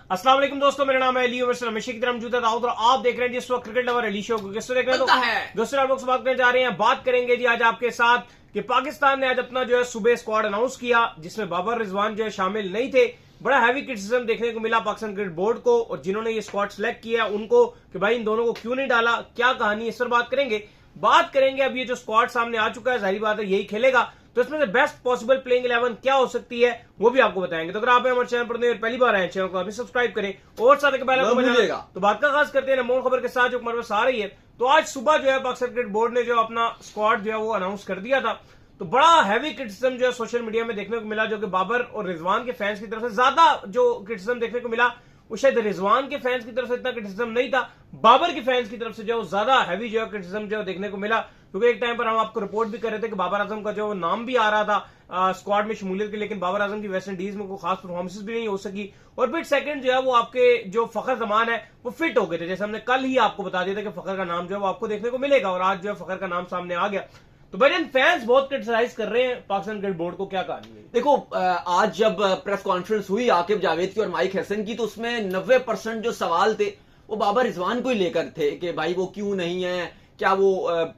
अस्सलाम वालेकुम दोस्तों, मेरा नाम है अली उमर हमेशा की तरह मौजूद है दाऊद और आप देख रहे हैं जिस वक्त क्रिकेट लवर अली शो को। किससे देख रहे हैं दोस्तों, आप लोग से बात करने जा रहे हैं। बात करेंगे जी आज आपके साथ कि पाकिस्तान ने आज अपना जो है सुबह स्क्वाड अनाउंस किया, जिसमें बाबर रिजवान जो है शामिल नहीं थे। बड़ा हैवी क्रिटिसिज्म देखने को मिला पाकिस्तान क्रिकेट बोर्ड को और जिन्होंने ये स्क्वाड सिलेक्ट किया उनको कि भाई इन दोनों को क्यों नहीं डाला, क्या कहानी, इस पर बात करेंगे। अब ये जो स्क्वाड सामने आ चुका है, जाहिर बात है यही खेलेगा, तो इसमें से बेस्ट पॉसिबल प्लेइंग 11 क्या हो सकती है वो भी आपको बताएंगे। तो अगर आप हमारे चैनल पर पहली बार आए चैनल को अभी सब्सक्राइब करें और साथ ही बजाएगा। तो बात का खास करते हैं नमोन खबर के साथ जो हमारे पास आ रही है। तो आज सुबह जो है पाकिस्तान क्रिकेट बोर्ड ने जो अपना स्क्वाड जो है वो अनाउंस कर दिया था। तो बड़ा हैवी क्रिटिसिज्म जो है सोशल मीडिया में देखने को मिला, जो कि बाबर और रिजवान के फैंस की तरफ से ज्यादा जो क्रिटिसिज्म देखने को मिला वो शायद रिजवान के फैंस की तरफ से इतना क्रिटिसिज्म नहीं था, बाबर के फैंस की तरफ से जो ज्यादा हैवी जो है क्रिटिसिज्म जो देखने को मिला। क्योंकि एक टाइम पर हम आपको रिपोर्ट भी कर रहे थे कि बाबर आजम का जो नाम भी आ रहा था स्क्वाड में शमूलियत के, लेकिन बाबर आजम की वेस्ट इंडीज में कोई खास परफॉर्मेंस भी नहीं हो सकी। और फिर सेकंड जो है वो आपके जो फखर जमान है वो फिट हो गए थे, जैसे हमने कल ही आपको बता दिया था कि फखर का नाम जो है वो आपको देखने को मिलेगा और आज जो है फखर का नाम सामने आ गया। तो भाई फैंस बहुत क्रिटिसाइज कर रहे हैं पाकिस्तान क्रिकेट बोर्ड को, क्या कहानी है? देखो, आज जब प्रेस कॉन्फ्रेंस हुई आकिब जावेद की और माइक हसन की, तो उसमें 90% जो सवाल थे वो बाबर रिजवान को ही लेकर थे कि भाई वो क्यों नहीं है, क्या वो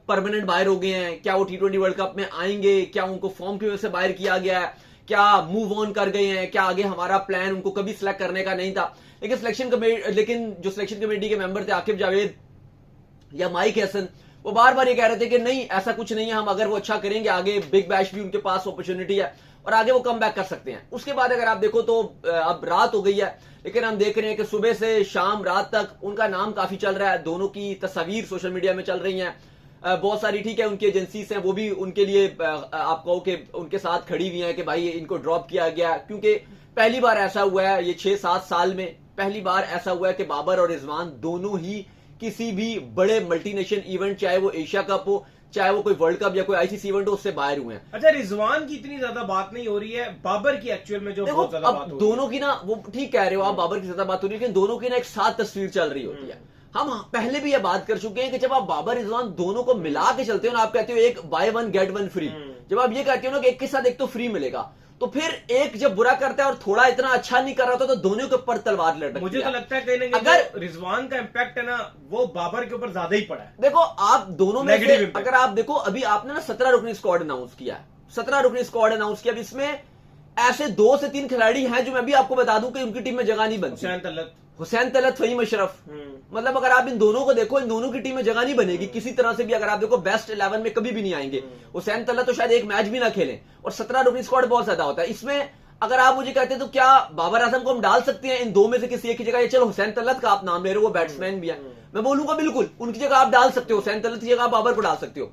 परमानेंट बाहर हो गए हैं, क्या वो T20 वर्ल्ड कप में आएंगे, क्या उनको फॉर्म की वजह से बाहर किया गया है, क्या मूव ऑन कर गए हैं, क्या आगे हमारा प्लान उनको कभी सिलेक्ट करने का नहीं था। लेकिन जो सिलेक्शन कमेटी के मेंबर थे आकिब जावेद या माइक हसन, वो बार बार ये कह रहे थे कि नहीं ऐसा कुछ नहीं है, हम अगर वो अच्छा करेंगे आगे बिग बैश भी उनके पास अपॉर्चुनिटी है और आगे वो कम बैक कर सकते हैं। उसके बाद अगर आप देखो तो अब रात हो गई है, लेकिन हम देख रहे हैं कि सुबह से शाम रात तक उनका नाम काफी चल रहा है, दोनों की तस्वीर सोशल मीडिया में चल रही हैं बहुत सारी। ठीक है, उनकी एजेंसीज हैं वो भी उनके लिए आप कहो कि उनके साथ खड़ी हुई हैं कि भाई इनको ड्रॉप किया गया, क्योंकि पहली बार ऐसा हुआ है ये 6-7 साल में, पहली बार ऐसा हुआ है कि बाबर और रिजवान दोनों ही किसी भी बड़े मल्टीनेशनल इवेंट, चाहे वो एशिया कप हो, चाहे वो कोई वर्ल्ड कप या कोई आईसीसी इवेंट हो, उससे बाहर हुए हैं। अच्छा, रिजवान की इतनी ज्यादा बात नहीं हो रही है, बाबर की एक्चुअल में जो बहुत ज्यादा बात हो रही है। दोनों की ना, वो ठीक कह रहे हो आप, बाबर की ज्यादा बात हो रही है, लेकिन दोनों की ना एक साथ तस्वीर चल रही होती है। हम पहले भी ये बात कर चुके हैं कि जब आप बाबर रिजवान दोनों को मिला के चलते हो ना, आप कहते हो एक by one get one free, जब आप ये कहते हो ना कि एक के साथ एक तो फ्री मिलेगा, तो फिर एक जब बुरा करता है और थोड़ा इतना अच्छा नहीं कर रहा था तो दोनों के ऊपर तलवार लटकती है। मुझे तो लगता है कहीं ना कहीं अगर रिजवान का इंपैक्ट है ना वो बाबर के ऊपर ज्यादा ही पड़ा है। देखो आप दोनों में से अगर आप देखो, अभी आपने ना 17 रुकनी स्क्वाड अनाउंस किया है, 17 रुकनी स्क्वाड अनाउंस किया। अब इसमें ऐसे 2 से 3 खिलाड़ी हैं जो मैं भी आपको बता दूं कि उनकी टीम में जगह नहीं बनती। हुसैन तलत, फहीम अशरफ, मतलब अगर आप इन दोनों को देखो, इन दोनों की टीम में जगह नहीं बनेगी किसी तरह से भी। अगर आप देखो बेस्ट 11 में कभी भी नहीं आएंगे। हुसैन तलत तो शायद एक मैच भी ना खेलें, और 17 रुकनी स्क्वाड बहुत ज्यादा होता है। इसमें अगर आप मुझे कहते हैं तो क्या बाबर आजम को हम डाल सकते हैं इन दो में से किसी एक की जगह? चलो हुसैन तलत का आप नाम ले रहे हो, वो बैट्समैन भी है, मैं बोलूंगा बिल्कुल उनकी जगह आप डाल सकते हो, हुसैन तलत की जगह आप बाबर को डाल सकते हो।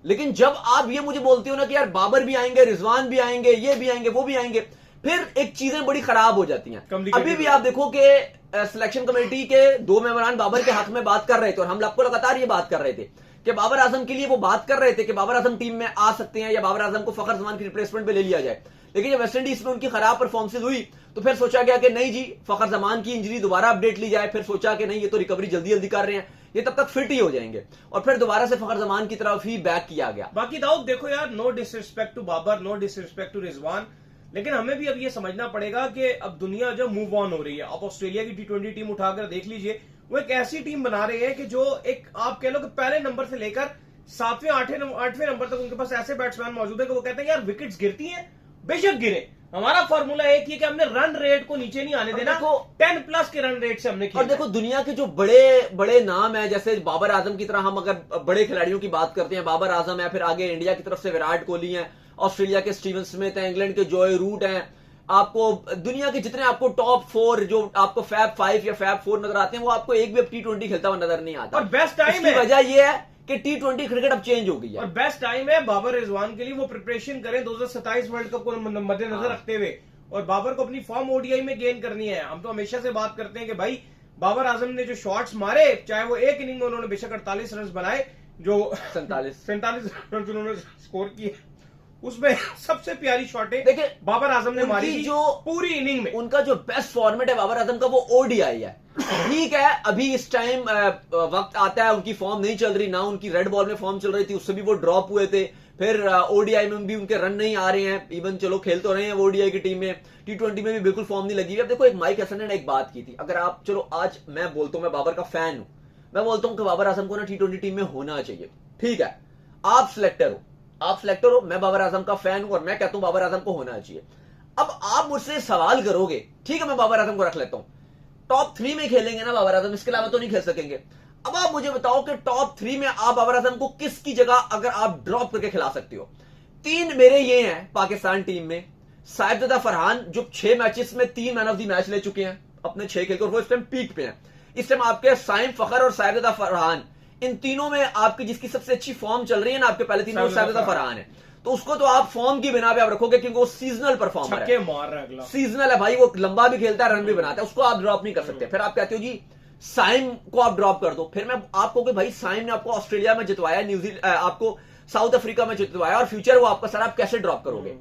लेकिन जब आप ये मुझे बोलते हो ना कि यार बाबर भी आएंगे, रिजवान भी आएंगे, ये भी आएंगे, वो भी आएंगे, फिर एक चीजें बड़ी खराब हो जाती हैं। अभी भी आप देखो कि सिलेक्शन कमेटी के 2 मेंबरान बाबर के हक में बात कर रहे थे और हम आपको लगातार ये बात कर रहे थे कि बाबर आजम के लिए वो बात कर रहे थे कि बाबर आजम टीम में आ सकते हैं या बाबर आजम को फखर जमान की रिप्लेसमेंट पे ले लिया जाए। लेकिन जब वेस्ट इंडीज में उनकी खराब परफॉर्मेंस हुई तो फिर सोचा गया कि नहीं जी, फखर जमान की इंजरी दोबारा अपडेट ली जाए। फिर सोचा कि नहीं, ये तो रिकवरी जल्दी जल्दी कर रहे हैं, ये तब तक फिट ही हो जाएंगे, और फिर दोबारा से फखर जमान की तरफ ही बैक किया गया। बाकी दाऊद देखो यार, no disrespect to Babar, no disrespect to Rizwan, लेकिन हमें भी अब ये समझना पड़ेगा कि अब दुनिया जो मूव ऑन हो रही है। आप ऑस्ट्रेलिया की T20 टीम उठाकर देख लीजिए, वो एक ऐसी टीम बना रहे हैं कि जो एक आप कह लो कि पहले नंबर से लेकर 7वें 8वें नंबर तक उनके पास ऐसे बैट्समैन मौजूद है कि वो कहते हैं यार विकेट्स गिरती हैं, बेशक गिरे, हमारा फॉर्मूला एक ही है कि हमने रन रेट को नीचे नहीं आने देना, 10+ के रन रेट से हमने किया। और देखो दुनिया के जो बड़े बड़े नाम है, जैसे बाबर आजम की तरह, हम अगर बड़े खिलाड़ियों की बात करते हैं, बाबर आजम है, फिर आगे इंडिया की तरफ से विराट कोहली है, ऑस्ट्रेलिया के स्टीवन स्मिथ है, इंग्लैंड के जॉय रूट हैं, आपको दुनिया के जितने आपको टॉप 4 जो आपको फैब 5 या फैब 4 नजर आते हैं, वो आपको एक भी अब T20 खेलता हुआ नजर नहीं आता। और बेस्ट टाइम है, वजह यह है कि T20 क्रिकेट अब चेंज हो गई है और बेस्ट टाइम है बाबर रिजवान के लिए, वो प्रिपरेशन करें 2027 वर्ल्ड कप को मद्देनजर रखते हुए, और बाबर को अपनी फॉर्म ओडीआई में गेन करनी है। हम तो हमेशा से बात करते हैं कि भाई बाबर आजम ने जो शॉट्स मारे, चाहे वो एक इनिंग में उन्होंने बेशक 48 रन बनाए, जो 47 रन उन्होंने स्कोर किए, उसमें सबसे प्यारी शॉट है देखिए बाबर आजम ने मारी जो पूरी इनिंग में। उनका जो बेस्ट फॉर्मेट है बाबर आजम का, वो ओडीआई है। ठीक है, अभी इस टाइम वक्त आता है, उनकी फॉर्म नहीं चल रही, ना उनकी रेड बॉल में फॉर्म चल रही थी, उससे भी वो ड्रॉप हुए थे, फिर ओडीआई में भी उनके रन नहीं आ रहे हैं, इवन चलो खेल तो रहे हैं ओडीआई की टीम में, टी20 में भी बिल्कुल फॉर्म नहीं लगी है। अब देखो एक माइक हसन ने एक बात की थी, अगर आप चलो आज मैं बोलता हूं, मैं बाबर का फैन हूं, मैं बोलता हूं कि बाबर आजम को ना टी20 टीम में होना चाहिए, ठीक है, आप सिलेक्टर हो, मैं बाबर आजम का फैन हूं और मैं कहता हूं बाबर आजम को होना चाहिए। अब आप मुझसे सवाल करोगे, ठीक है मैं बाबर आजम को रख लेता हूं, टॉप 3 में खेलेंगे ना बाबर आजम, इसके अलावा तो नहीं खेल सकेंगे। अब आप मुझे बताओ कि टॉप 3 में आप बाबर आजम को किसकी जगह अगर आप ड्रॉप करके खिला सकते हो? 3 मेरे ये हैं पाकिस्तान टीम में, साहिबजादा फरहान जो 6 मैचेस में 3 मैन ऑफ द मैच ले चुके हैं अपने 6 खेलकर, वो इस टाइम पीक पे हैं। इस टाइम आपके साइम फखर और साहिबजादा फरहान, इन तीनों में आपकी जिसकी सबसे अच्छी फॉर्म चल रही है ना, आपके पहले तीनों साहिबजादा फरहान है, तो उसको तो आप फॉर्म की बिना पे आप रखोगे क्योंकि वो सीजनल परफॉर्मर है, मार रहा है, सीजनल है भाई, वो लंबा भी खेलता है, रन भी बनाता है, उसको आप ड्रॉप नहीं कर सकते। फिर आप कहते हो जी साइम को आप ड्रॉप कर दो, फिर मैं आपको कि भाई साइम ने आपको ऑस्ट्रेलिया में जितवाया, न्यूजीलैंड आपको साउथ अफ्रीका में जितवाया और फ्यूचर वो आपका सर, आप कैसे ड्रॉप करोगे?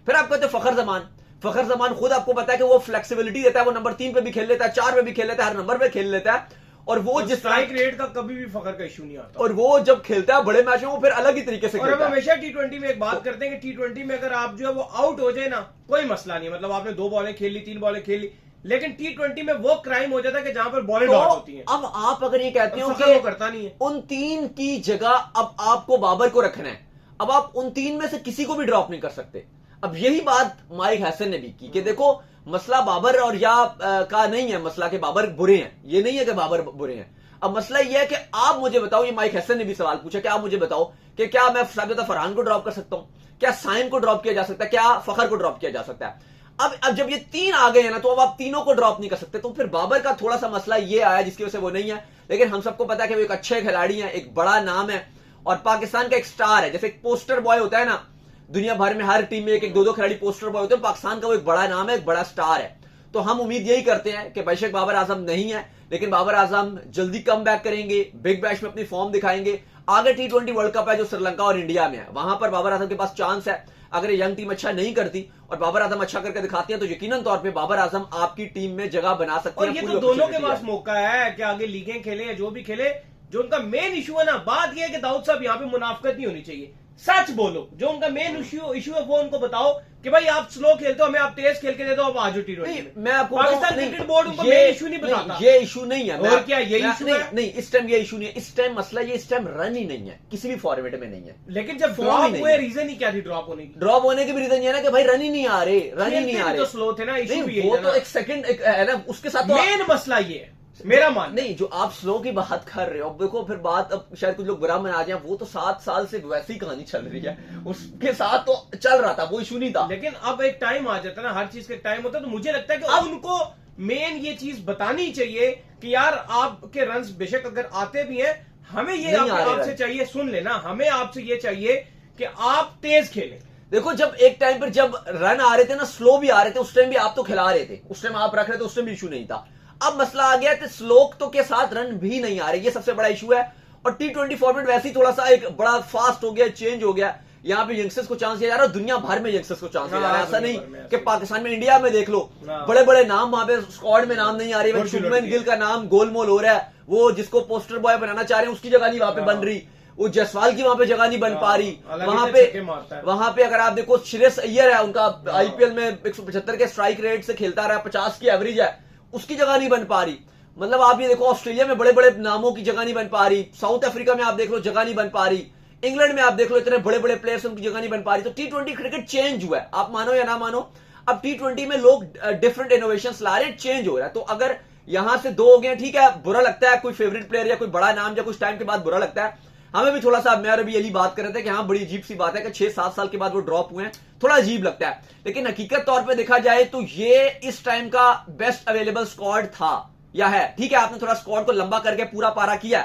फिर आप कहते हो फखर जमान खुद आपको पता है कि वो फ्लेक्सिबिलिटी देता है, वो नंबर 3 पे भी खेल लेता है, 4 पे भी खेल लेता है, हर नंबर पे खेल लेता है, और वो जिस स्ट्राइक रेट का कभी भी फखर का इशू नहीं आता, और वो जब खेलता है बड़े मैच में वो फिर अलग ही तरीके से खेलता है। और हम हमेशा टी20 में एक बात करते हैं कि टी20 में अगर आप जो है वो आउट हो जाए ना, कोई मसला नहीं, मतलब आपने 2 बॉलें खेल ली, 3 बॉलें खेल ली, लेकिन टी20 में वो क्राइम हो जाता है कि जहां पर बॉलें डॉट होती हैं। अब आप अगर ये कहते हो कि वो करता नहीं है, उन 3 की जगह अब आपको बाबर को रखना है, अब आप उन 3 में से किसी को भी ड्रॉप नहीं कर सकते। अब यही बात माइक हैसन ने भी की कि देखो मसला बाबर और या का नहीं है, मसला के बाबर बुरे हैं, ये नहीं है कि बाबर बुरे हैं। अब मसला यह है कि आप मुझे बताओ, ये माइक हैसन ने भी सवाल पूछा कि आप मुझे बताओ कि क्या मैं साहिबजादा फरहान को ड्रॉप कर सकता हूं, क्या साइम को ड्रॉप किया जा सकता है, क्या फखर को ड्रॉप किया जा सकता है? अब जब ये 3 आ गए हैं ना, तो अब आप तीनों को ड्रॉप नहीं कर सकते। तो फिर बाबर का थोड़ा सा मसला ये आया जिसकी वजह से वो नहीं है, लेकिन हम सबको पता है कि वो एक अच्छे खिलाड़ी हैं, एक बड़ा नाम है और पाकिस्तान का एक स्टार है। जैसे एक पोस्टर बॉय होता है ना, दुनिया भर में हर टीम में एक 2-2 खिलाड़ी पोस्टर बॉय होते हैं, पाकिस्तान का वो एक बड़ा नाम है, एक बड़ा स्टार है। तो हम उम्मीद यही करते हैं कि बेशक बाबर आजम नहीं है, लेकिन बाबर आजम जल्दी कम बैक करेंगे, बिग बैश में अपनी फॉर्म दिखाएंगे। आगे टी20 वर्ल्ड कप है जो श्रीलंका और इंडिया में है, वहां पर बाबर आजम के पास चांस है। अगर यंग टीम अच्छा नहीं करती और बाबर आजम अच्छा करके दिखाती है तो यकीनन तौर पे बाबर आजम आपकी टीम में जगह बना सकते हैं। और ये तो दोनों के पास मौका है कि आगे लीगें खेले या जो भी खेले, जो उनका मेन इशू है ना, बात यह है कि दाऊद साहब यहाँ पे मुनाफकत नहीं होनी चाहिए, सच बोलो। जो उनका मेन इशू है वो उनको बताओ कि भाई आप स्लो खेलते हो, हमें आप तेज खेल के दे दो, आप आज टी20। मैं आपको पाकिस्तान क्रिकेट बोर्ड उनको मेन इशू नहीं बताता, ये इशू नहीं है। और क्या ये इशू है? नहीं, इस टाइम ये इशू नहीं है, इस टाइम मसला ये इस टाइम रन ही नहीं है, किसी भी फॉर्मेट में नहीं है। लेकिन जब ड्रॉप हुए रीजन ही क्या थी ड्रॉप होने की? ड्रॉप होने की भी रीजन ये ना कि भाई रन ही नहीं आ रहे, रन ही नहीं आ रहे, तो स्लो थे ना, इशू भी वो तो एक सेकंड है ना, उसके साथ मेन मसला ये है मेरा मान। नहीं, जो आप स्लो की बात कर रहे हो, अब देखो फिर बात, अब शायद कुछ लोग बुरा मना जाए, वो तो 7 साल से वैसी कहानी चल रही है, उसके साथ तो चल रहा था, वो इशू नहीं था। लेकिन अब एक टाइम आ जाता है ना, हर चीज का एक टाइम होता है, तो मुझे लगता है कि अब उनको मेन ये चीज बतानी चाहिए कि यार आपके रन्स बेशक अगर आते भी हैं, हमें ये आपसे चाहिए, सुन लेना, हमें आपसे ये चाहिए कि आप तेज खेलें। देखो जब एक टाइम पर जब रन आ रहे थे ना, स्लो भी आ रहे थे, उस टाइम भी आप तो खिला रहे थे, उस टाइम आप रख रहे थे, उस टाइम भी इशू नहीं था। अब मसला आ गया तो स्लोक तो के साथ रन भी नहीं आ रहे, ये सबसे बड़ा इशू है। और टी20 फॉर्मेट वैसे ही थोड़ा सा एक बड़ा फास्ट हो गया, चेंज हो गया, यहाँ पे यंगस्टर्स को चांस दिया जा रहा है, दुनिया भर में यंगस्टर्स को चांस दिया जा रहा है। ऐसा नहीं कि पाकिस्तान में, इंडिया में देख लो, बड़े बड़े नाम वहां पे स्क्वाड में नाम नहीं आ रही, शुभमन गिल का नाम गोलमोल हो रहा है, वो जिसको पोस्टर बॉय बनाना चाह रहे हैं उसकी जगह नहीं वहां पे बन रही, वो जयसवाल की वहां पे जगह नहीं बन पा रही, वहां पे अगर आप देखो श्रेयस अय्यर है, उनका आईपीएल में 175 के स्ट्राइक रेट से खेलता रहा, 50 की एवरेज है, उसकी जगह नहीं बन पा रही। मतलब आप ये देखो ऑस्ट्रेलिया में बड़े बड़े नामों की जगह नहीं बन पा रही, साउथ अफ्रीका में आप देख लो जगह नहीं बन पा रही, इंग्लैंड में आप देख लो इतने बड़े बड़े प्लेयर्स उनकी जगह नहीं बन पा रही। तो टी20 क्रिकेट चेंज हुआ है, आप मानो या ना मानो, अब टी20 में लोग डिफरेंट इनोवेशंस ला रहे हैं, चेंज हो रहा है। तो अगर यहां से 2 हो गए, ठीक है, बुरा लगता है, कोई फेवरेट प्लेयर या कोई बड़ा नाम या कुछ टाइम के बाद बुरा लगता है, हमें भी थोड़ा सा, मैं और अभी यही बात कर रहे थे कि हाँ बड़ी अजीब सी बात है कि 6-7 साल के बाद वो ड्रॉप हुए हैं, थोड़ा अजीब लगता है। लेकिन हकीकत तौर पे देखा जाए तो ये इस टाइम का बेस्ट अवेलेबल स्क्वाड था या है, ठीक है, आपने थोड़ा स्क्वाड को लंबा करके पूरा पारा किया,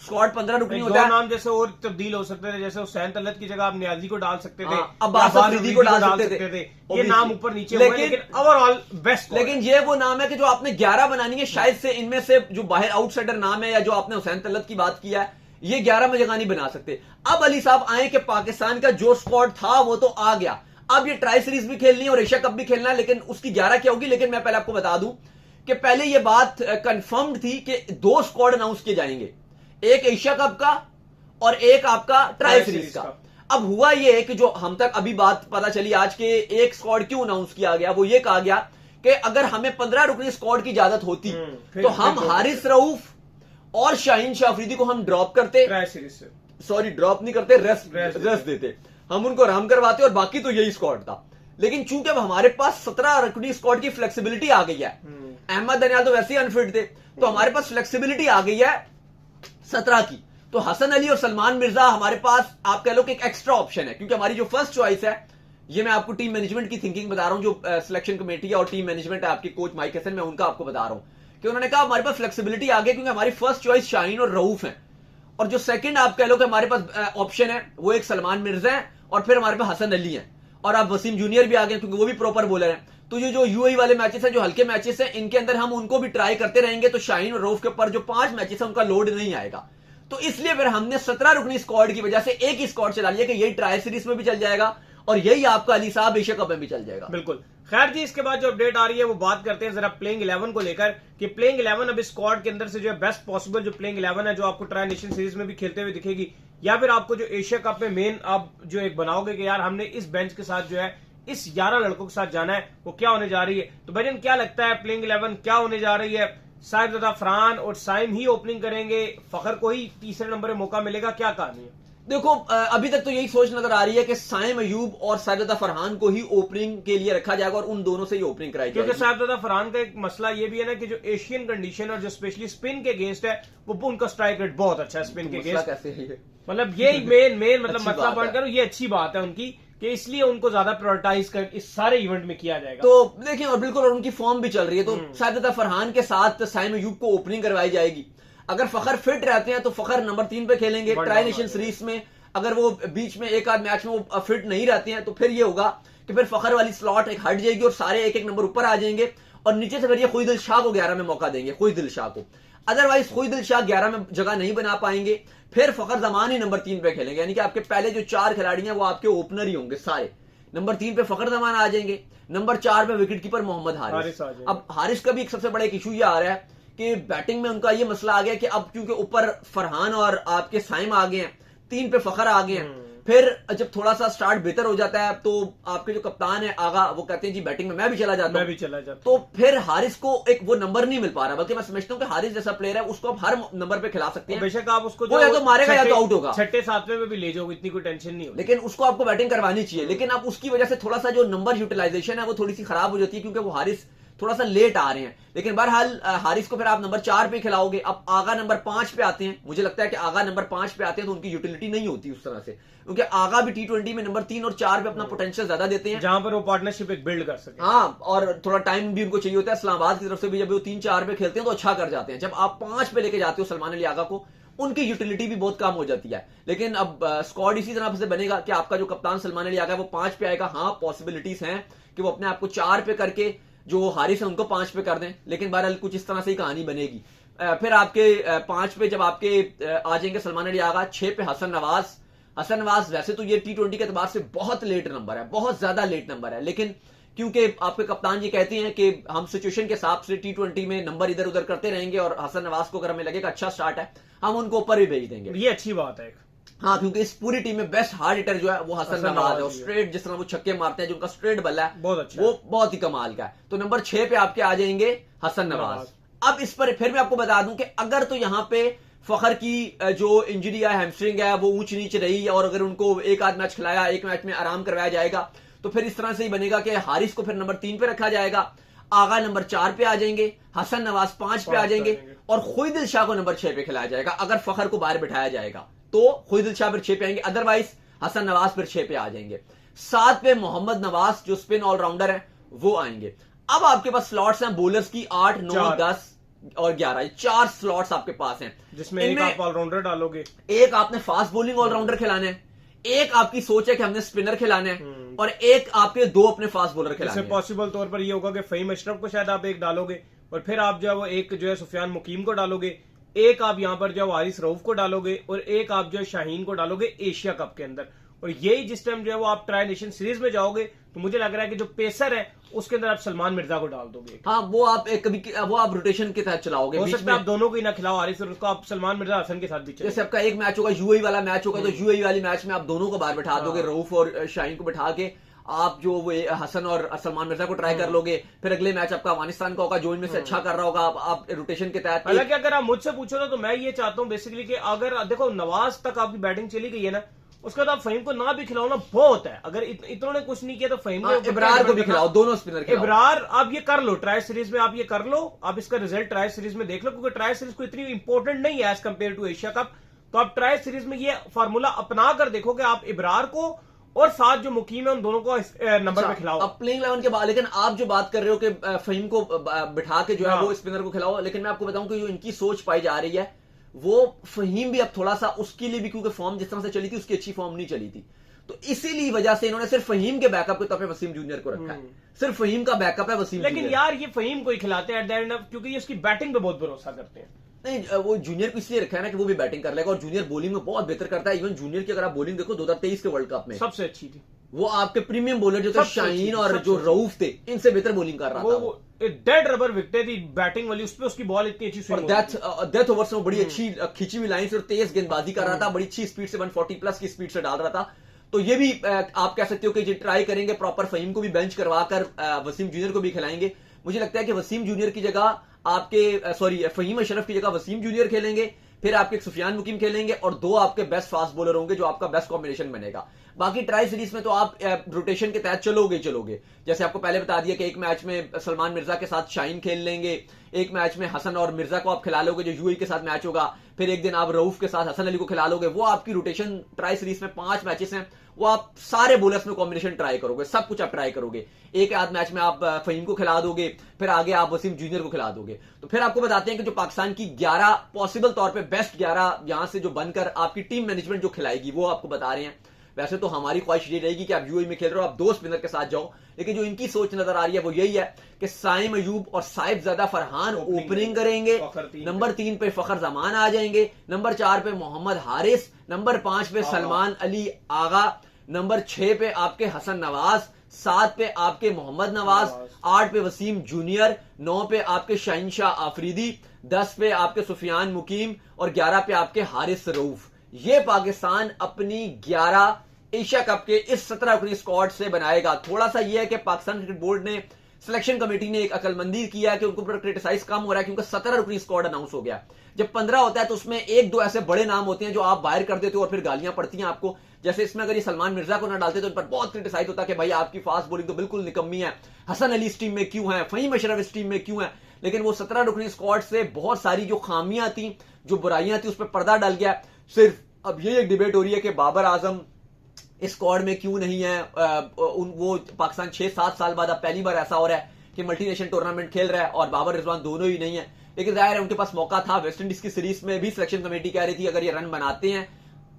स्क्वाड 15 रुकनी होता है, नाम जैसे और तब्दील हो सकते थे, जैसे हुसैन तलत की जगह आप नियाजी को डाल सकते थे, अब्बास अफरीदी को डाल सकते थे, ये नाम ऊपर नीचे, लेकिन ओवरऑल बेस्ट। लेकिन ये वो नाम है कि जो आपने 11 बनानी है, शायद से इनमें से जो बाहर आउटसाइडर नाम है या जो आपने हुसैन तलत की बात किया है, ये 11 में जगह नहीं बना सकते। अब अली साहब आए कि पाकिस्तान का जो स्क्वाड था वो तो आ गया, अब ये ट्राई सीरीज भी खेलनी है और एशिया कप भी खेलना है, लेकिन उसकी 11 क्या होगी। लेकिन मैं पहले आपको बता दूं कि पहले ये बात कंफर्म थी कि 2 स्क्वाड अनाउंस किए जाएंगे, एक एशिया कप का और एक आपका ट्राई सीरीज का। अब हुआ ये कि जो हम तक अभी बात पता चली आज के एक स्क्वाड क्यों अनाउंस किया गया, वो ये कहा गया कि अगर हमें 15 रुकनी स्क्वाड की इजाजत होती तो हम हारिस रऊफ और शाहीन शाह अफरीदी को हम ड्रॉप करते, सॉरी ड्रॉप नहीं करते, रेस्ट देते, हम उनको आराम करवाते और बाकी तो यही स्क्वाड था। लेकिन चूंकि अब हमारे पास 17 रुकनी स्क्वाड की फ्लेक्सिबिलिटी आ गई है, अहमद दनियाल तो वैसे ही अनफिट थे, तो हमारे पास फ्लेक्सिबिलिटी आ गई है 17 की, तो हसन अली और सलमान मिर्जा हमारे पास आप कह लो कि एक एक्स्ट्रा ऑप्शन है, क्योंकि हमारी जो फर्स्ट चॉइस है, ये मैं आपको टीम मैनेजमेंट की थिंकिंग बता रहा हूं, जो सिलेक्शन कमेटी है और टीम मैनेजमेंट है आपकी कोच माइक हसन, मैं उनका आपको बता रहा हूं कि उन्होंने कहा हमारे पास फ्लेक्सिबिलिटी आ गई, क्योंकि हमारी फर्स्ट चॉइस शाहीन और रऊफ है, और जो सेकंड आप कह लो कि हमारे पास ऑप्शन है वो एक सलमान मिर्जा है, और फिर हमारे पास हसन अली है, और अब वसीम जूनियर भी आ गए क्योंकि वो भी प्रॉपर बॉलर है। तो ये जो यूएई वाले मैचेस हैं, जो हल्के मैचेस हैं, इनके अंदर हम उनको भी ट्राई करते रहेंगे, तो शाहीन और रऊफ के ऊपर जो 5 मैचेस है उनका लोड नहीं आएगा। तो इसलिए फिर हमने 17 रुकनी स्क्वाड की वजह से एक ही स्क्वाड चला लिया कि यही ट्राई सीरीज में भी चल जाएगा और यही आपका अली साहब एशिया कप में भी चल जाएगा। बिल्कुल। खैर जी, इसके बाद जो अपडेट आ रही है वो बात करते हैं जरा प्लेइंग 11 को लेकर कि प्लेइंग 11 अब स्क्वाड के अंदर से जो है बेस्ट पॉसिबल जो प्लेइंग 11 है, जो आपको ट्राई नेशन सीरीज में भी खेलते हुए दिखेगी, या फिर आपको जो एशिया कप में मेन आप जो एक बनाओगे कि यार हमने इस बेंच के साथ जो है इस 11 लड़कों के साथ जाना है, वो क्या होने जा रही है। तो भाईजान क्या लगता है प्लेइंग 11 क्या होने जा रही है? साहिबजादा फरहान और साइम ही ओपनिंग करेंगे, फखर को ही तीसरे नंबर में मौका मिलेगा, क्या कहानी है? देखो अभी तक तो यही सोच नजर आ रही है कि साइम अयूब और साहिबजादा फरहान को ही ओपनिंग के लिए रखा जाएगा और उन दोनों से ही ओपनिंग कराई जाएगी। क्योंकि साहिबजादा फरहान का एक मसला ये भी है ना कि जो एशियन कंडीशन और जो स्पेशली स्पिन के अगेंस्ट है, वो उनका स्ट्राइक रेट बहुत अच्छा है स्पिन के अगेंस्ट। कैसे है मतलब यही मेन मतलब मसला पॉइंट करो, ये अच्छी बात है उनकी कि इसलिए उनको ज्यादा प्रायोरिटाइज कर इस सारे इवेंट में किया जाएगा। तो देखिए, और बिल्कुल और उनकी फॉर्म भी चल रही है, तो साहिबजादा फरहान के साथ साइम अयूब को ओपनिंग करवाई जाएगी। अगर फखर फिट रहते हैं तो फखर नंबर 3 पे खेलेंगे ट्राई नेशन सीरीज में। अगर वो बीच में एक आध मैच में वो फिट नहीं रहते हैं तो फिर ये होगा कि फिर फखर वाली स्लॉट एक हट जाएगी और सारे एक एक नंबर ऊपर आ जाएंगे, और नीचे से फिर ये खुईदिल शाह को 11 में मौका देंगे, खुईदिल शाह को। अदरवाइज खुईदिल शाह 11 में जगह नहीं बना पाएंगे, फिर फखर जमान ही नंबर 3 पे खेलेंगे, यानी कि आपके पहले जो 4 खिलाड़ी हैं वो आपके ओपनर ही होंगे सारे। नंबर 3 पे फखर जमान आ जाएंगे, नंबर 4 पे विकेट कीपर मोहम्मद हारिस। अब हारिस का भी एक सबसे बड़ा एक इशू ये आ रहा है कि बैटिंग में उनका ये मसला आ गया कि अब क्योंकि ऊपर फरहान और आपके साइम आ गए हैं, 3 पे फखर आ गए हैं, फिर जब थोड़ा सा स्टार्ट बेहतर हो जाता है तो आपके जो कप्तान है आगा, वो कहते हैं जी बैटिंग में मैं भी चला जाता हूं, तो फिर हारिस को एक वो नंबर नहीं मिल पा रहा। बल्कि मैं समझता हूं कि हारिस जैसा प्लेयर है उसको आप हर नंबर पे खिला सकते हैं, बेशक आप उसको वो या तो मारेगा या तो आउट होगा, 6-7 में भी ले जाओगे, इतनी कोई टेंशन नहीं होगी, लेकिन उसको आपको बैटिंग करवानी चाहिए। लेकिन अब उसकी वजह से थोड़ा सा जो नंबर यूटिलाइजेशन है वो थोड़ी सी खराब हो जाती है, क्योंकि वो हारिस थोड़ा सा लेट आ रहे हैं। लेकिन बहरहाल हारिस को फिर आप नंबर 4 पे खिलाओगे। अब आगा नंबर 5 पे आते हैं, मुझे लगता है कि आगा नंबर 5 पे आते हैं तो उनकी यूटिलिटी नहीं होती उस तरह से, क्योंकि आगा भी T20 में नंबर 3 और 4 पे अपना पोटेंशियल ज्यादा देते हैं, जहां पर वो पार्टनरशिप एक बिल्ड कर सके। हाँ, और थोड़ा टाइम भी उनको चाहिए होता है। इस्लामाबाद की तरफ से भी जब वो 3-4 पे खेलते हैं तो अच्छा कर जाते हैं। जब आप 5 पे लेके जाते हो सलमान अली आगा को, उनकी यूटिलिटी भी बहुत कम हो जाती है। लेकिन अब स्क्वाड इसी तरह से बनेगा कि आपका जो कप्तान सलमान अली आगा है वो 5 पे आएगा। हाँ, पॉसिबिलिटीज हैं कि वो अपने आप को 4 पे करके जो हारिस है उनको 5 पे कर दें, लेकिन बहरहाल कुछ इस तरह से ही कहानी बनेगी। फिर आपके 5 पे जब आपके आ जाएंगे सलमान अली आगा, 6 पे हसन नवाज। हसन नवाज वैसे तो ये T20 के एतबार से बहुत लेट नंबर है, बहुत ज्यादा लेट नंबर है, लेकिन क्योंकि आपके कप्तान जी कहते हैं कि हम सिचुएशन के हिसाब से T20 में नंबर इधर उधर करते रहेंगे और हसन नवाज को अगर हमें लगेगा अच्छा स्टार्ट है, हम उनको ऊपर भी भेज देंगे। ये अच्छी बात है। हाँ, क्योंकि इस पूरी टीम में बेस्ट हार्ड हिटर जो है वो हसन नवाज है, और स्ट्रेट जिस तरह वो छक्के मारते हैं, जो उनका स्ट्रेट बल्ला है बहुत अच्छा, वो बहुत ही कमाल का है। तो नंबर 6 पे आपके आ जाएंगे हसन नवाज। अब इस पर फिर मैं आपको बता दूं कि अगर तो यहाँ पे फखर की जो इंजरी है, हैमस्ट्रिंग है, वो ऊंच नीच रही और अगर उनको एक आध मैच खिलाया, एक मैच में आराम करवाया जाएगा, तो फिर इस तरह से ही बनेगा कि हारिस को फिर नंबर 3 पे रखा जाएगा, आगा नंबर 4 पे आ जाएंगे, हसन नवाज 5 पे आ जाएंगे और खुईदिल शाह को नंबर 6 पे खिलाया जाएगा। अगर फखर को बाहर बिठाया जाएगा तो खुईदिल शाह फिर 6 पे आएंगे, अदरवाइज हसन नवाज फिर 6 पे आ जाएंगे। 7 पे मोहम्मद नवाज जो स्पिन ऑलराउंडर है वो आएंगे। अब आपके पास स्लॉट्स हैं बोलर्स की 8, 9, 10 और 11, 4 स्लॉट्स आपके पास हैं, जिसमें एक आप ऑलराउंडर डालोगे, एक आपने फास्ट बॉलिंग ऑलराउंडर खिलाने हैं, एक आपकी सोच है कि हमने स्पिनर खिलाने हैं, और एक आपके 2 अपने फास्ट बॉलर खिलाने हैं। पॉसिबल तौर पर ये होगा कि फहीम अशरफ को शायद आप एक डालोगे, और फिर आप जो है वो एक जो है सुफियान मुकीम को डालोगे, एक आप यहां पर जो हारिस रऊफ को डालोगे, और एक आप जो है शाहीन को डालोगे एशिया कप के अंदर। और यही जिस टाइम जो है वो आप ट्राई नेशन सीरीज में जाओगे तो मुझे लग रहा है कि जो पेसर है उसके अंदर आप सलमान मिर्जा को डाल दोगे। हाँ, वो आप वो आप रोटेशन के तहत चलाओगे, हो सकता है आप दोनों को ही ना खिलाओ हारिस, फिर उसको आप सलमान मिर्जा हसन के साथ भी जैसे आपका एक मैच होगा यूएई वाला मैच होगा, तो यूएई वाली मैच में आप दोनों को बाहर बैठा दोगे, रऊफ और शाहीन को बैठा के आप जो वो हसन और सलमान मिर्जा को ट्राई कर लोगे। फिर अगले मैच आपका अफगानिस्तान का होगा जो इनमें से अच्छा कर रहा होगा, आप रोटेशन के तहत। हालांकि अगर आप मुझसे पूछो तो मैं ये चाहता हूं बेसिकली कि अगर देखो नवाज तक आपकी बैटिंग चली गई है ना, उसके बाद आप फहीम को ना भी खिलाओ ना बहुत है। अगर इतनों ने कुछ नहीं किया तो फहीम को, इब्रार को भी खिलाओ, दोनों स्पिनर खिलाओ। इब्रार आप ये कर लो ट्राई सीरीज में, आप ये कर लो, आप इसका रिजल्ट ट्राई सीरीज में देख लो, क्योंकि ट्राई सीरीज को इतनी इंपॉर्टेंट नहीं है as compare to Asia cup. तो आप ट्राई सीरीज में ये फार्मूला अपना कर देखो कि आप इब्रार को और साथ जो मुकीम है उन दोनों को नंबर पे खिलाओ। अब प्लेइंग 11 के बाद, लेकिन आप जो बात कर रहे हो कि फहीम को बिठा के जो है वो स्पिनर को खिलाओ, लेकिन मैं आपको बताऊं कि जो इनकी सोच पाई जा रही है वो फहीम भी अब थोड़ा सा उसके लिए भी, क्योंकि फॉर्म जिस तरह से चली थी उसकी अच्छी फॉर्म नहीं चली थी, तो इसीलिए वजह से इन्होंने सिर्फ फहीम के बैकअप के तौर पे वसीम जूनियर को रखा है। सिर्फ फहीम का बैकअप है वसीम। लेकिन यार ये फहीम को ही खिलाते हैं एट द एंड, क्योंकि ये उसकी बैटिंग पे बहुत भरोसा करते हैं। नहीं, वो जूनियर को इसलिए रखा है ना कि वो भी बैटिंग कर लेगा, और जूनियर बॉलिंग में बहुत बेहतर करता है। इवन जूनियर की अगर आप बॉलिंग देखो 2023 के वर्ल्ड कप में सबसे अच्छी थी। वो आपके प्रीमियम बॉलर जो थे शाहीन और जो रऊफ थे, इनसे बेहतर बॉलिंग कर रहा था। वो डेड रबर विकेटें थी बैटिंग वाली, उस पे उसकी बॉल इतनी अच्छी स्विंग, और डेथ ओवर्स में बड़ी अच्छी खिंची हुई लाइन से और तेज गेंदबाजी कर रहा था, बड़ी अच्छी स्पीड से 140 प्लस की स्पीड से डाल रहा था। तो ये भी आप कह सकते हो कि ट्राई करेंगे प्रॉपर, फहीम को भी बेंच करवाकर वसीम जूनियर को भी खिलाएंगे। मुझे लगता है कि वसीम जूनियर की जगह आपके फहीम अशरफ की जगह वसीम जूनियर खेलेंगे, फिर आपके सुफियान मुकीम खेलेंगे, और दो आपके बेस्ट फास्ट बॉलर होंगे जो आपका बेस्ट कॉम्बिनेशन बनेगा। बाकी ट्राई सीरीज में तो आप रोटेशन के तहत चलोगे। जैसे आपको पहले बता दिया कि एक मैच में सलमान मिर्जा के साथ शाहीन खेल लेंगे, एक मैच में हसन और मिर्जा को आप खिला लोगे जो यूएई के साथ मैच होगा, फिर एक दिन आप रऊफ के साथ हसन अली को खिला लोगे। वो आपकी रोटेशन ट्राई सीरीज में 5 मैचेस हैं, वो आप सारे बॉलर्स में कॉम्बिनेशन ट्राई करोगे, सब कुछ आप ट्राई करोगे। एक आध मैच में आप फहीम को खिला दोगे, फिर आगे आप वसीम जूनियर को खिला दोगे। तो फिर आपको बताते हैं कि जो पाकिस्तान की 11 पॉसिबल तौर पे बेस्ट 11 यहां से जो बनकर आपकी टीम मैनेजमेंट जो खिलाएगी वो आपको बता रहे हैं। वैसे तो हमारी ख्वाहिश ये रहेगी कि आप यूएई में खेल रहे हो, आप 2 स्पिनर के साथ जाओ, लेकिन जो इनकी सोच नजर आ रही है वो यही है कि साइम अयूब और साहिबजादा फरहान ओपनिंग करेंगे, नंबर 3 पे फखर जमान आ जाएंगे, नंबर 4 पे मोहम्मद हारिस, नंबर 5 पे सलमान अली आगा, नंबर 6 पे आपके हसन नवाज, 7 पे आपके मोहम्मद नवाज, 8 पे वसीम जूनियर, 9 पे आपके शाहीन शाह आफरीदी, 10 पे आपके सुफियान मुकीम और 11 पे आपके हारिस रऊफ। ये पाकिस्तान अपनी 11 एशिया कप के इस 17 रुकनी स्क्वाड से बनाएगा। थोड़ा सा यह है कि पाकिस्तान क्रिकेट बोर्ड ने, सिलेक्शन कमेटी ने एक अकलमंदी किया कि उनके ऊपर क्रिटिसाइज कम हो रहा है क्योंकि 17 रुकनी स्क्वाड अनाउंस हो गया। जब 15 होता है तो उसमें 1-2 ऐसे बड़े नाम होते हैं जो आप बाहर कर देते हो और फिर गालियां पड़ती हैं आपको। जैसे इसमें अगर ये सलमान मिर्जा को ना डालते तो इन पर बहुत क्रिटिसाइज होता कि भाई आपकी फास्ट बॉलिंग तो बिल्कुल निकम्मी है, हसन अली इस टीम में क्यों है, फहीम अशरफ इस टीम में क्यों है। लेकिन वो 17 रुकनी स्क्वाड से बहुत सारी जो खामियां थी, जो बुराइयां थी, उस पर पर्दा डल गया। सिर्फ अब ये एक डिबेट हो रही है कि बाबर आजम इस स्क्वाड में क्यों नहीं है। वो पाकिस्तान 6-7 साल बाद अब पहली बार ऐसा हो रहा है कि मल्टीनेशनल टूर्नामेंट खेल रहा है और बाबर रिजवान दोनों ही नहीं है। लेकिन जाहिर है उनके पास मौका था। वेस्ट इंडीज की सीरीज में भी सिलेक्शन कमेटी कह रही थी अगर ये रन बनाते हैं,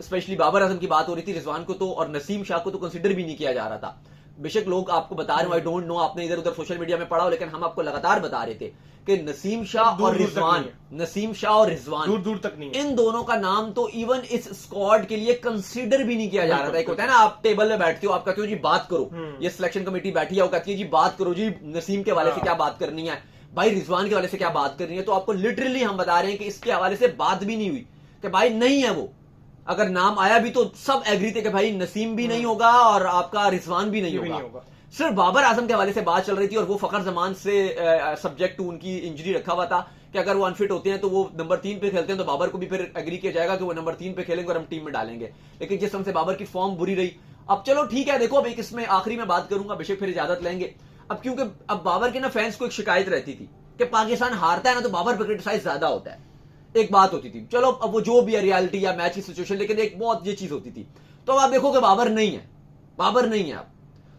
स्पेशली बाबर आजम की बात हो रही थी, रिजवान को तो और नसीम शाह को तो कंसिडर भी नहीं किया जा रहा था। बेशक लोग आपको बता रहे हो, आई डोंट नो आपने इधर उधर सोशल मीडिया में पढ़ा हो, लेकिन हम आपको लगातार बता रहे थे कि नसीम शाह और रिजवान दूर दूर तक नहीं, इन दोनों का नाम तो इवन इस स्क्वाड के लिए कंसीडर भी नहीं किया जा रहा था। एक होता है ना, आप टेबल में बैठते हो, आप कहते हो जी बात करो, ये सिलेक्शन कमेटी बैठी है, वो कहती है जी बात करो, जी नसीम के हवाले से क्या बात करनी है, भाई रिजवान के हवाले से क्या बात करनी है। तो आपको लिटरली हम बता रहे हैं कि इसके हवाले से बात भी नहीं हुई कि भाई नहीं है वो। अगर नाम आया भी तो सब एग्री थे कि भाई नसीम भी नहीं होगा और आपका रिजवान भी नहीं होगा। सिर्फ बाबर आजम के हवाले से बात चल रही थी और वो फखर जमान से सब्जेक्ट टू उनकी इंजरी रखा हुआ था कि अगर वो अनफिट होते हैं तो वो नंबर 3 पे खेलते हैं तो बाबर को भी फिर एग्री किया जाएगा कि वो नंबर 3 पे खेलेंगे और हम टीम में डालेंगे। लेकिन जिस तरह से बाबर की फॉर्म बुरी रही, अब चलो ठीक है, देखो अब एक इसमें आखिरी में बात करूंगा, बेशक फिर इजाजत लेंगे। अब क्योंकि अब बाबर के ना फैंस को एक शिकायत रहती थी कि पाकिस्तान हारता है ना तो बाबर पर क्रिटिसाइज ज्यादा होता है, एक बात होती थी। चलो अब वो जो भी है रियलिटी या मैच की सिचुएशन, लेकिन एक बहुत ये चीज होती थी। तो अब आप देखो कि बाबर नहीं है अब,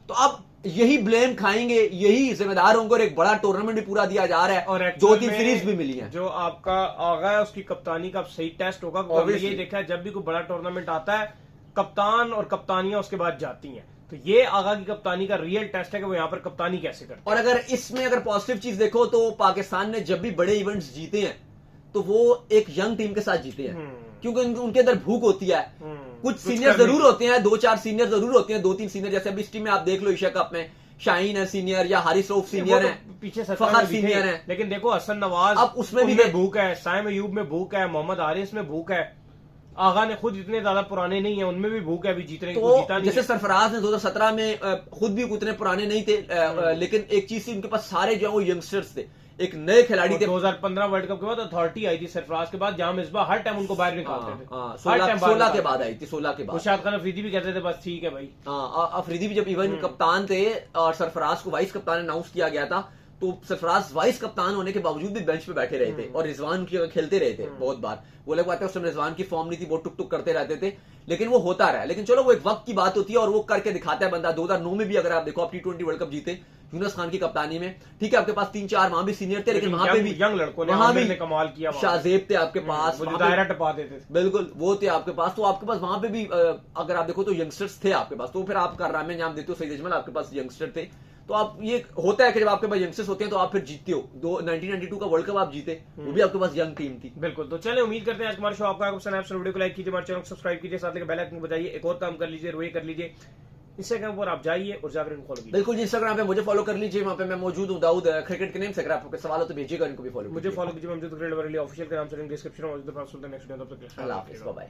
तो अब यही ब्लेम खाएंगे, यही जिम्मेदार होंगे और एक बड़ा टूर्नामेंट भी पूरा दिया जा रहा है और 2-3 सीरीज भी मिली है। जो आपका आगा है उसकी कप्तानी का सही टेस्ट होगा। हमने ये देखा है जब भी कोई बड़ा टूर्नामेंट आता है कप्तान और कप्तानियां उसके बाद जाती हैं, तो ये आगा की कप्तानी का रियल टेस्ट है कि वो यहाँ पर कप्तानी कैसे करते हैं। और अगर इसमें अगर पॉजिटिव चीज देखो तो पाकिस्तान ने जब भी बड़े इवेंट्स जीते हैं तो वो एक यंग टीम के साथ जीते हैं, क्योंकि उनके अंदर भूख होती है। कुछ सीनियर जरूर होते हैं, 2-4 सीनियर जरूर होते हैं, 2-3 सीनियर, जैसे अभी इस टीम में आप देख लो एशिया कप में शाहीन है सीनियर, या हारिस रऊफ सीनियर है, पीछे फखर सीनियर है। लेकिन देखो हसन नवाज, अब उसमें भी भूख है, साइम अयूब में भूख है, मोहम्मद हारिस में भूख है, आगा ने खुद इतने ज्यादा पुराने नहीं है, उनमें भी भूख है अभी जीतने की, तो जीता नहीं। जैसे सरफराज ने 2017 में खुद भी उतने पुराने नहीं थे, लेकिन एक चीज थी, उनके पास सारे जो है वो यंगस्टर्स थे, एक नए खिलाड़ी थे। 2015 वर्ल्ड कप के बाद अथॉरिटी आई थी सरफराज के बाद, जहां मिसबा हर टाइम उनको बाहर निकालते थे। 16 के बाद आई थी, 16 के बाद। शाद खान अफरीदी भी कहते थे बस ठीक है भाई। अफरीदी भी जब इवन कप्तान थे और सरफराज को वाइस कप्तान अनाउंस किया गया था, तो सरफराज वाइस कप्तान होने के बावजूद भी बेंच पे बैठे रहे थे और रिजवान की खेलते रहे थे बहुत बार। वो लोग बात है, उस समय रिजवान की फॉर्म नहीं थी, बहुत टुक टुक करते रहते थे, लेकिन वो होता रहा। लेकिन चलो वो एक वक्त की बात होती है और वो करके दिखाता है बंदा। 2009 में भी अगर आप देखो, आप T20 वर्ल्ड कप जीते यूनुस खान की कप्तानी में, ठीक है, आपके पास 3-4 वहां भी सीनियर थे, लेकिन वहां पे भी यंग लड़कों ने, वहां भी कमाल किया। शाहजेब थे आपके पास, वो जो दायरा टपा देते थे, बिल्कुल वो थे आपके पास। तो आपके पास वहां पे भी अगर आप देखो तो यंगस्टर्स थे आपके पास। तो फिर आप करामे नाम देते हो, सईद अजमल, आपके पास यंगस्टर थे। तो आप ये होता है कि जब आपके पास यंगस्टर्स होते हैं तो आप फिर जीतते हो। 1992 का वर्ल्ड कप आप जीते, वो भी आपके पास यंग टीम थी। बिल्कुल। तो चले, उम्मीद करते हैं आज हमारा शो आपका पसंद आया। वीडियो को लाइक कीजिए, हमारे चैनल को सब्सक्राइब कीजिए, साथ में बेल आइकन को बजाइए। एक और काम कर लीजिए, वो ये कर लीजिए, इंस्टाग्राम पर आप जाइए और जाकर इनको फॉलो कीजिए। बिल्कुल जी, इंस्टाग्राम पे मुझे फॉलो कर लीजिए, वहां पे मैं मौजूद हूँ, दाऊद क्रिकेट के नेम से। अगर आपको सवाल हो तो भेजिएगा, इनको भी फॉलो मुझे फॉलो कीजिए, ऑफिशियल के नाम से डिस्क्रिप्शन में मौजूद है। Next video, bye bye.